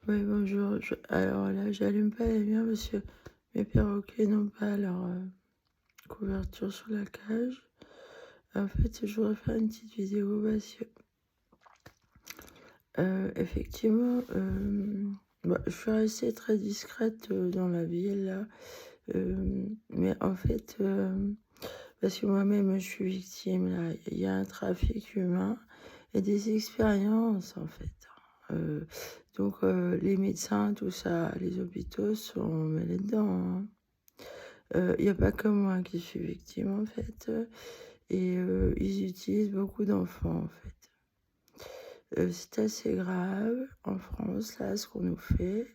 Oui, bonjour. Alors là, j'allume pas les miens parce que mes perroquets n'ont pas leur couverture sur la cage. En fait, je voudrais faire une petite vidéo parce que, effectivement, je suis restée très discrète dans la ville là. Mais en fait, parce que moi-même, je suis victime là. Il y a un trafic humain et des expériences en fait. Euh, donc, les médecins, tout ça, les hôpitaux sont mêlés dedans, hein. Il y a pas que moi qui suis victime, en fait, et ils utilisent beaucoup d'enfants, en fait. C'est assez grave en France, là, ce qu'on nous fait.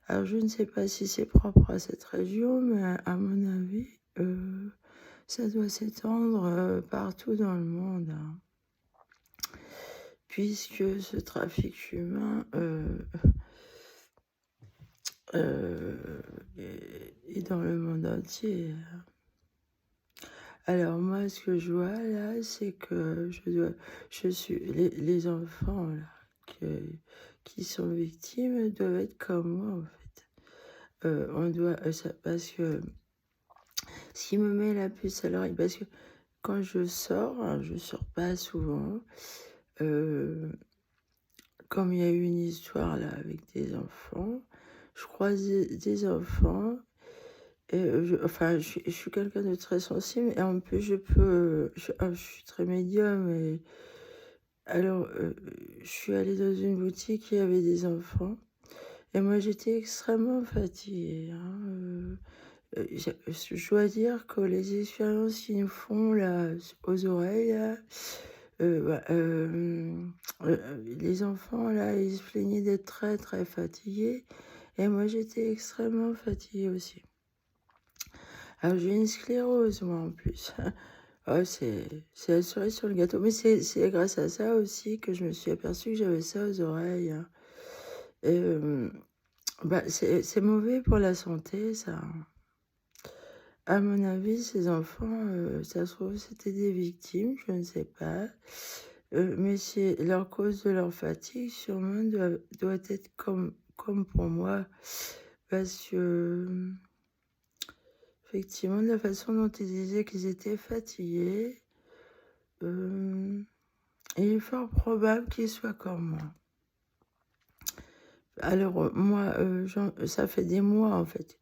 Alors, je ne sais pas si c'est propre à cette région, mais à mon avis, ça doit s'étendre partout dans le monde, hein, puisque ce trafic humain est dans le monde entier. Alors moi, ce que je vois là, c'est que je suis les enfants là qui sont victimes doivent être comme moi en fait. On doit parce que ce qui me met la puce à l'oreille, parce que quand je sors, hein, je sors pas souvent. euh, Comme il y a eu une histoire là avec des enfants, je croise des enfants. Et je suis quelqu'un de très sensible et en plus je suis très médium et alors je suis allée dans une boutique, il y avait des enfants et moi j'étais extrêmement fatiguée, hein, je dois dire que les expériences qu'ils nous font là aux oreilles là, euh, bah, euh, les enfants là, ils se plaignaient d'être très très fatigués et moi j'étais extrêmement fatiguée aussi. Alors j'ai une sclérose moi en plus. Oh, c'est la cerise sur le gâteau. Mais c'est grâce à ça aussi que je me suis aperçue que j'avais ça aux oreilles, hein. Et, c'est mauvais pour la santé, ça, hein. À mon avis, ces enfants, ça se trouve, c'était des victimes, je ne sais pas. Mais c'est leur cause de leur fatigue, sûrement, doit être comme pour moi. Parce que, effectivement, de la façon dont ils disaient qu'ils étaient fatigués, euh, il est fort probable qu'ils soient comme moi. Alors, moi, ça fait des mois, en fait,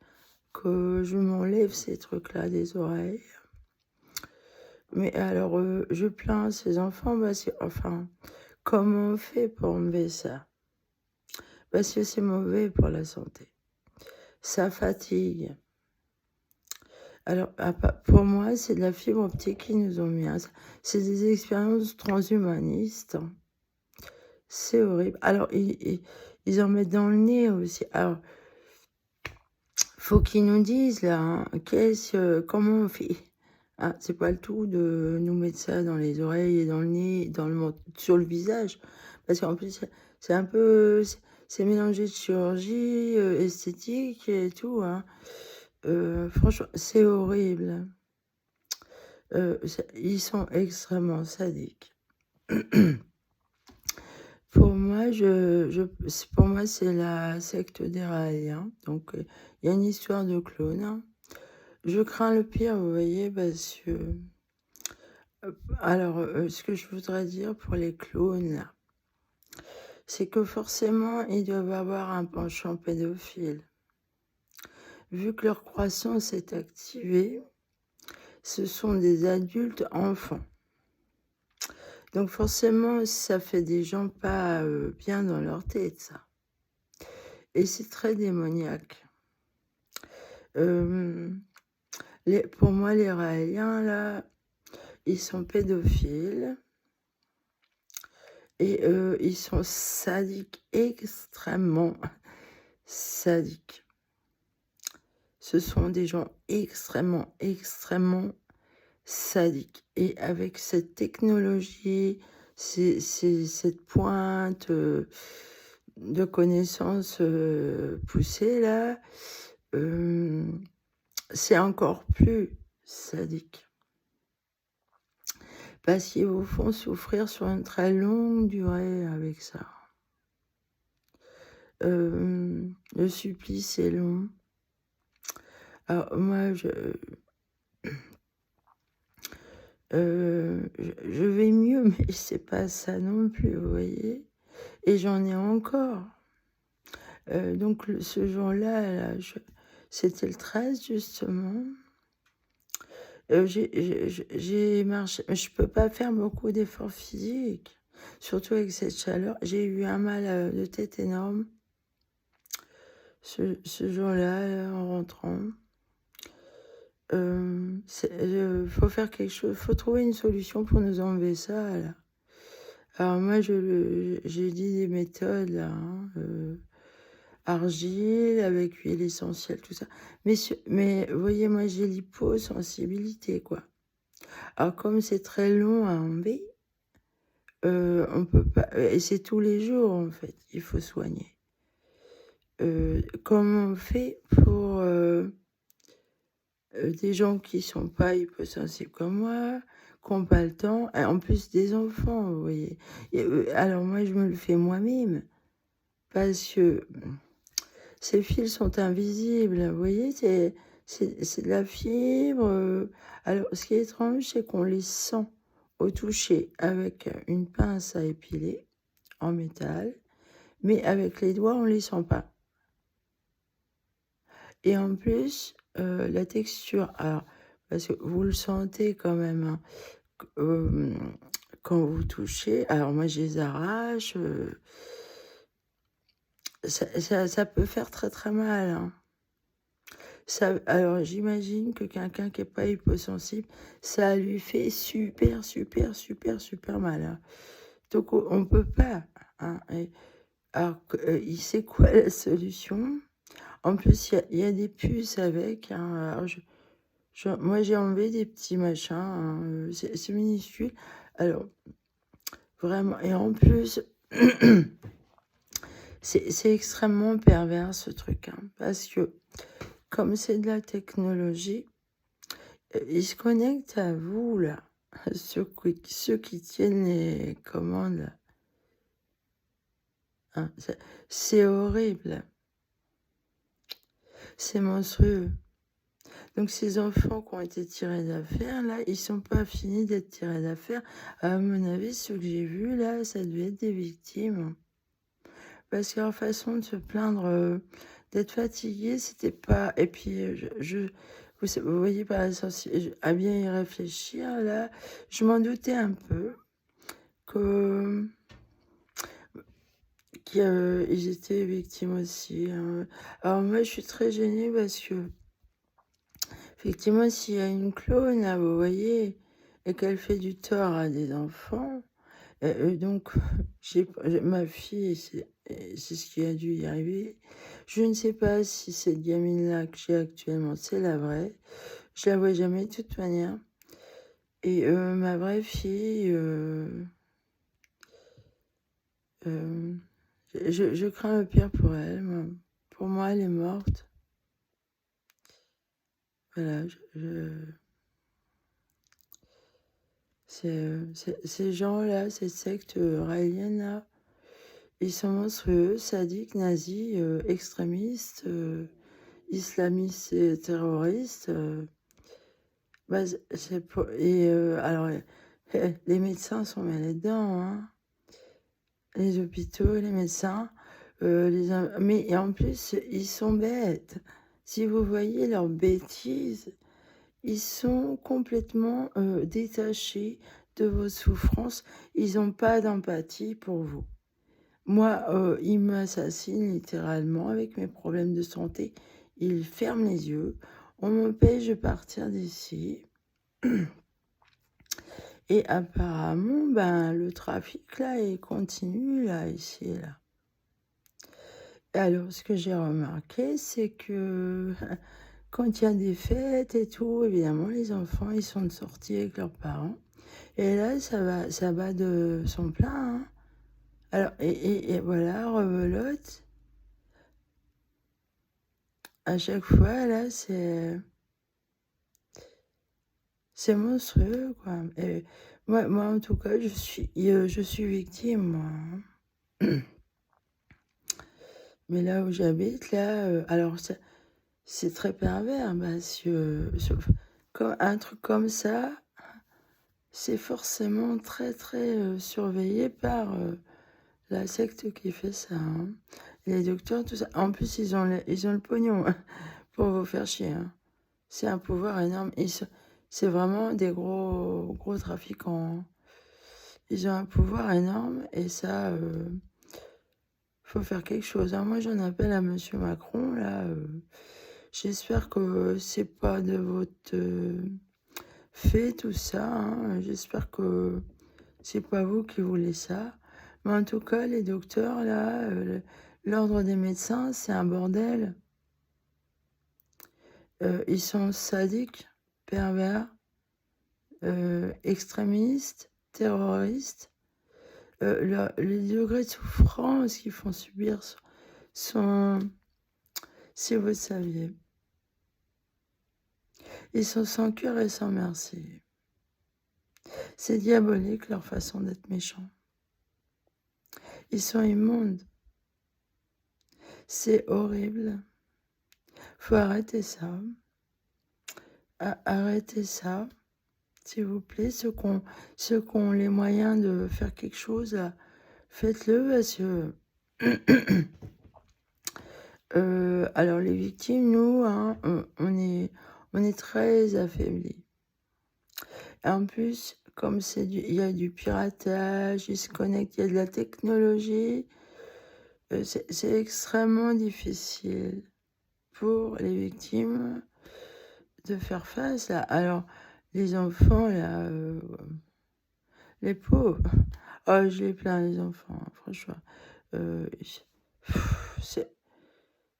que je m'enlève ces trucs-là des oreilles. Mais alors, je plains ces enfants parce que, enfin, comment on fait pour enlever ça? Parce que c'est mauvais pour la santé. Ça fatigue. Alors, pour moi, c'est de la fibre optique qu'ils nous ont mis, hein. C'est des expériences transhumanistes. C'est horrible. Alors, ils en mettent dans le nez aussi. Alors, faut qu'ils nous disent là, hein, comment on fait? Ah, c'est pas le tout de nous mettre ça dans les oreilles et dans le nez, sur le visage, parce qu'en plus c'est un peu, c'est mélangé de chirurgie esthétique et tout, hein. Franchement, c'est horrible. Ils sont extrêmement sadiques. Pour moi, pour moi, c'est la secte des rails, hein. Donc, il y a une histoire de clone, hein. Je crains le pire, vous voyez, parce que... Alors, ce que je voudrais dire pour les clowns, là, c'est que forcément, ils doivent avoir un penchant pédophile. Vu que leur croissance est activée, ce sont des adultes enfants. Donc forcément, ça fait des gens pas bien dans leur tête, ça. Et c'est très démoniaque. Euh, pour moi, les Raéliens, là, ils sont pédophiles et ils sont sadiques, extrêmement sadiques. Ce sont des gens extrêmement, extrêmement sadiques. Et avec cette technologie, cette pointe de connaissances poussées, là, euh, c'est encore plus sadique. Parce qu'ils vous font souffrir sur une très longue durée avec ça. Le supplice est long. Alors moi, je vais mieux, mais c'est pas ça non plus, vous voyez? Et j'en ai encore. Donc ce jour-là, là, c'était le 13 justement. J'ai marché, mais je peux pas faire beaucoup d'efforts physiques, surtout avec cette chaleur. J'ai eu un mal, de tête énorme ce jour-là, en rentrant. Faut faire quelque chose, faut trouver une solution pour nous enlever ça, là. Alors moi, j'ai dit des méthodes, là, hein, argile avec huile essentielle, tout ça. Mais vous voyez, moi, j'ai l'hyposensibilité, quoi. Alors comme c'est très long à enlever, on peut pas, et c'est tous les jours, en fait, il faut soigner. Comment on fait pour, des gens qui sont pas hypersensibles comme moi, qui ont pas le temps, et en plus des enfants, vous voyez? Et alors moi, je me le fais moi-même parce que ces fils sont invisibles, vous voyez? C'est de la fibre, alors ce qui est étrange, c'est qu'on les sent au toucher avec une pince à épiler en métal, mais avec les doigts, on les sent pas. Et en plus, la texture, alors parce que vous le sentez quand même, hein, quand vous touchez, alors moi je les arrache, ça peut faire très, très mal, hein. Alors j'imagine que quelqu'un qui est pas hyposensible, ça lui fait super, super, super, super mal, hein. Donc on peut pas, hein, alors que, il sait quoi la solution? En plus, il y a des puces avec, hein, alors moi j'ai enlevé des petits machins, hein, c'est minuscule. Alors vraiment, et en plus, c'est extrêmement pervers ce truc, hein, parce que comme c'est de la technologie, ils se connectent à vous là, ceux qui tiennent les commandes là, hein. C'est horrible, c'est monstrueux. Donc ces enfants qui ont été tirés d'affaire là, ils sont pas finis d'être tirés d'affaire. À mon avis, ceux que j'ai vus là, ça devait être des victimes. Parce que leur façon de se plaindre, d'être fatigué, c'était pas, et puis, vous voyez, par à bien y réfléchir là, je m'en doutais un peu que qu'ils étaient victimes aussi, hein. Alors moi, je suis très gênée parce que effectivement, s'il y a une clone là, vous voyez, et qu'elle fait du tort à des enfants, donc ma fille, c'est ce qui a dû y arriver. Je ne sais pas si cette gamine-là que j'ai actuellement, c'est la vraie. Je la vois jamais de toute manière. Et ma vraie fille, je crains le pire pour elle, moi. Pour moi, elle est morte. Voilà, ces gens-là, cette secte raélienne-là, ils sont monstrueux, sadiques, nazis, extrémistes, islamistes et terroristes. Bah, et alors, les médecins sont mêlés dedans, hein. Les hôpitaux, les médecins, mais et en plus, ils sont bêtes. Si vous voyez leurs bêtises, ils sont complètement détachés de vos souffrances. Ils n'ont pas d'empathie pour vous. Moi, ils m'assassinent littéralement avec mes problèmes de santé. Ils ferment les yeux. On m'empêche de partir d'ici. Et apparemment, ben, le trafic, là, il continue, là, ici, là. Et alors, ce que j'ai remarqué, c'est que quand il y a des fêtes et tout, évidemment, les enfants, ils sont sortis avec leurs parents. Et là, ça va de son plein, hein. Alors, et voilà, rebelote. À chaque fois, là, c'est monstrueux, quoi. Et moi, en tout cas, je suis victime, moi, hein. Mais là où j'habite, là, alors c'est très pervers parce que comme un truc comme ça, c'est forcément très, très, surveillé par, la secte qui fait ça, hein. Les docteurs, tout ça. En plus, ils ont le pognon pour vous faire chier, hein. C'est un pouvoir énorme. C'est vraiment des gros, gros trafiquants, hein. Ils ont un pouvoir énorme et ça, faut faire quelque chose, hein. Moi, j'en appelle à Monsieur Macron, là. J'espère que c'est pas de votre fait, tout ça, hein. J'espère que c'est pas vous qui voulez ça. Mais en tout cas, les docteurs, là, l'ordre des médecins, c'est un bordel. Ils sont sadiques, pervers, extrémistes, terroristes. Les degrés de souffrance qu'ils font subir sont, si vous saviez, ils sont sans cœur et sans merci. C'est diabolique leur façon d'être méchants. Ils sont immondes. C'est horrible. Faut arrêter ça. Arrêtez ça, s'il vous plaît. Ceux qui ont les moyens de faire quelque chose, là, faites-le parce que... alors les victimes, nous, hein, on est très affaiblis. Et en plus, comme il y a du piratage, ils se connectent, il y a de la technologie, c'est extrêmement difficile pour les victimes de faire face. Là. Alors, les enfants, là, les pauvres, oh, je les plains, les enfants, hein, franchement. C'est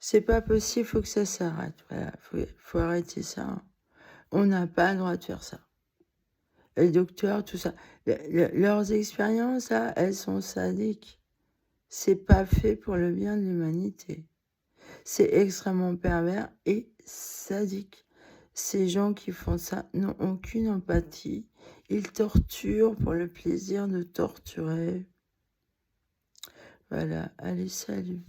c'est pas possible, faut que ça s'arrête. Voilà, faut arrêter ça, hein. On n'a pas le droit de faire ça. Les docteurs, tout ça, leurs expériences, là, elles sont sadiques. C'est pas fait pour le bien de l'humanité. C'est extrêmement pervers et sadique. Ces gens qui font ça n'ont aucune empathie. Ils torturent pour le plaisir de torturer. Voilà, allez, salut.